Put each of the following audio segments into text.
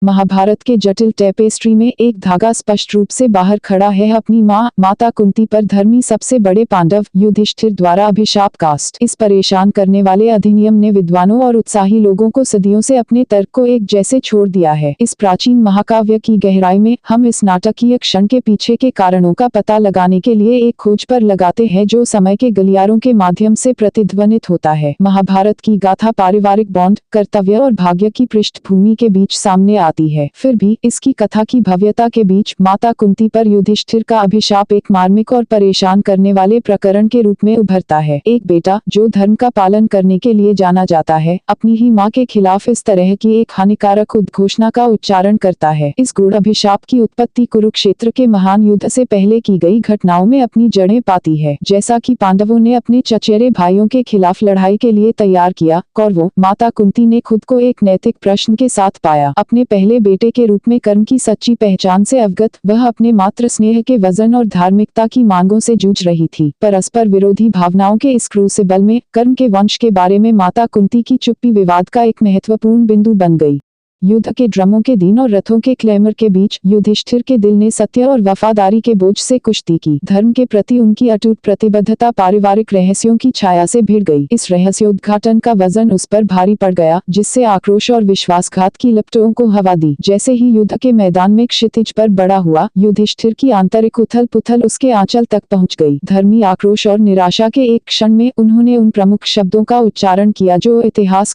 महाभारत के जटिल टेपेस्ट्री में एक धागा स्पष्ट रूप से बाहर खड़ा है। अपनी माँ माता कुंती पर धर्मी सबसे बड़े पांडव युधिष्ठिर द्वारा अभिशाप कास्ट। इस परेशान करने वाले अधिनियम ने विद्वानों और उत्साही लोगों को सदियों से अपने तर्क को एक जैसे छोड़ दिया है। इस प्राचीन महाकाव्य की गहराई में हम इस नाटकीय क्षण के पीछे के कारणों का पता लगाने के लिए एक खोज पर लगाते हैं जो समय के गलियारों के माध्यम से प्रतिध्वनित होता है। महाभारत की गाथा पारिवारिक बॉन्ड, कर्तव्य और भाग्य की पृष्ठभूमि के बीच सामने आती है। फिर भी इसकी कथा की भव्यता के बीच माता कुंती पर युधिष्ठिर का अभिशाप एक मार्मिक और परेशान करने वाले प्रकरण के रूप में उभरता है। एक बेटा जो धर्म का पालन करने के लिए जाना जाता है, अपनी ही माँ के खिलाफ इस तरह की एक हानिकारक उद्घोषणा का उच्चारण करता है। इस गूढ़ अभिशाप की उत्पत्ति कुरुक्षेत्र के महान युद्ध से पहले की गई घटनाओं में अपनी जड़ें पाती है। जैसा कि पांडवों ने अपने चचेरे भाइयों के खिलाफ लड़ाई के लिए तैयार किया, कौरवों माता कुंती ने खुद को एक नैतिक प्रश्न के साथ पाया। अपने पहले बेटे के रूप में कर्म की सच्ची पहचान से अवगत वह अपने मातृ स्नेह के वजन और धार्मिकता की मांगों से जूझ रही थी। परस्पर विरोधी भावनाओं के इस क्रूसिबल में कर्म के वंश के बारे में माता कुंती की चुप्पी विवाद का एक महत्वपूर्ण बिंदु बन गई। युद्ध के ड्रमों के दिन और रथों के क्लेमर के बीच युधिष्ठिर के दिल ने सत्य और वफादारी के बोझ से कुश्ती की। धर्म के प्रति उनकी अटूट प्रतिबद्धता पारिवारिक रहस्यों की छाया से भिड़ गई। इस रहस्योद्घाटन का वजन उस पर भारी पड़ गया, जिससे आक्रोश और विश्वासघात की लपटों को हवा दी। जैसे ही युद्ध के मैदान में क्षितिज पर बड़ा हुआ, युधिष्ठिर की आंतरिक उथल पुथल उसके आंचल तक पहुंच गई। धर्मी आक्रोश और निराशा के एक क्षण में उन्होंने उन प्रमुख शब्दों का उच्चारण किया जो इतिहास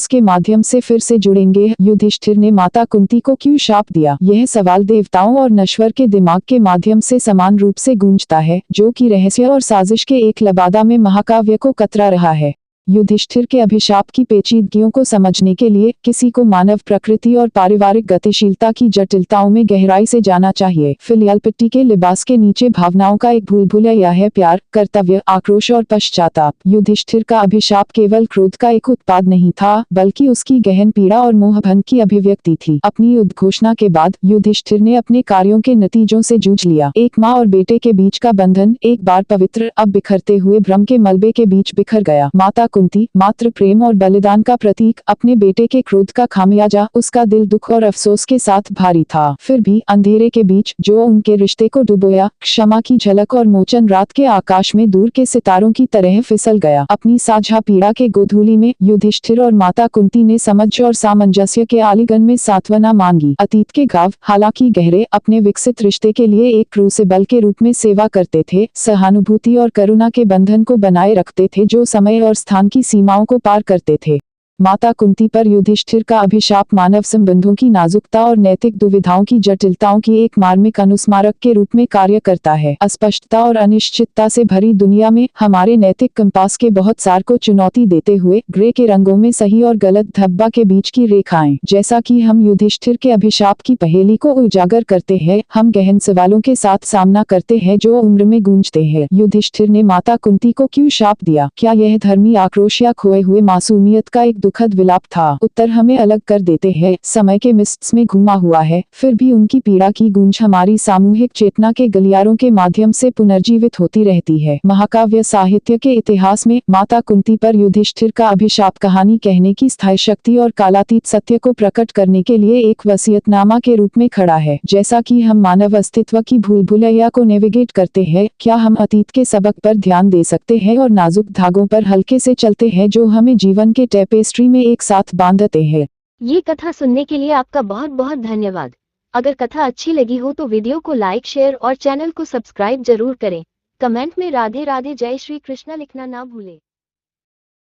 के माध्यम से फिर से जुड़ेंगे। युधिष्ठिर ने माता कुंती को क्यों शाप दिया? यह सवाल देवताओं और नश्वर के दिमाग के माध्यम से समान रूप से गूंजता है, जो कि रहस्य और साजिश के एक लबादा में महाकाव्य को कतरा रहा है। युधिष्ठिर के अभिशाप की पेचीदगियों को समझने के लिए किसी को मानव प्रकृति और पारिवारिक गतिशीलता की जटिलताओं में गहराई से जाना चाहिए। फिलियल पिट्टी के लिबास के नीचे भावनाओं का एक भूलभुलैया है, प्यार, कर्तव्य, आक्रोश और पश्चाताप। युधिष्ठिर का अभिशाप केवल क्रोध का एक उत्पाद नहीं था, बल्कि उसकी गहन पीड़ा और मोहभंग की अभिव्यक्ति थी। अपनी उद्घोषणा के बाद युधिष्ठिर ने अपने कार्यों के नतीजों से जूझ लिया। एक माँ और बेटे के बीच का बंधन, एक बार पवित्र, अब बिखरते हुए भ्रम के मलबे के बीच बिखर गया। माता कुंती, मात्र प्रेम और बलिदान का प्रतीक, अपने बेटे के क्रोध का खामियाजा, उसका दिल दुख और अफसोस के साथ भारी था। फिर भी अंधेरे के बीच जो उनके रिश्ते को डुबोया, क्षमा की झलक और मोचन रात के आकाश में दूर के सितारों की तरह फिसल गया। अपनी साझा पीड़ा के गोधूली में युधिष्ठिर और माता कुंती ने समझ और सामंजस्य के आलिंगन में सांत्वना मांगी। अतीत के घाव, हालांकि गहरे, अपने विकसित रिश्ते के लिए एक क्रूसिबल के रूप में सेवा करते थे, सहानुभूति और करुणा के बंधन को बनाए रखते थे जो समय और स्थान की सीमाओं को पार करते थे। माता कुंती पर युधिष्ठिर का अभिशाप मानव संबंधों की नाजुकता और नैतिक दुविधाओं की जटिलताओं की एक मार्मिक अनुस्मारक के रूप में कार्य करता है। अस्पष्टता और अनिश्चितता से भरी दुनिया में हमारे नैतिक कंपास के बहुत सार को चुनौती देते हुए ग्रे के रंगों में सही और गलत धब्बा के बीच की रेखाएं। जैसा कि हम युधिष्ठिर के अभिशाप की पहेली को उजागर करते हैं, हम गहन सवालों के साथ सामना करते हैं जो उम्र में गूंजते हैं। युधिष्ठिर ने माता कुंती को क्यों शाप दिया? क्या यह धर्मी आक्रोश या खोए हुए मासूमियत का एक दुखद विलाप था? उत्तर हमें अलग कर देते हैं। समय के मिस्ट्स में घुमा हुआ है, फिर भी उनकी पीड़ा की गूंज हमारी सामूहिक चेतना के गलियारों के माध्यम से पुनर्जीवित होती रहती है। महाकाव्य साहित्य के इतिहास में माता कुंती पर युधिष्ठिर का अभिशाप कहानी कहने की स्थायी शक्ति और कालातीत सत्य को प्रकट करने के लिए एक वसीयतनामा के रूप में खड़ा है। जैसा कि हम मानव अस्तित्व की भूलभुलैया को नेविगेट करते हैं, क्या हम अतीत के सबक पर ध्यान दे सकते हैं और नाजुक धागों पर हल्के से चलते हैं जो हमें जीवन के टेपेस्ट्री में एक साथ बांधते हैं। ये कथा सुनने के लिए आपका बहुत बहुत धन्यवाद। अगर कथा अच्छी लगी हो तो वीडियो को लाइक, शेयर और चैनल को सब्सक्राइब जरूर करें। कमेंट में राधे राधे जय श्री कृष्णा लिखना ना भूलें।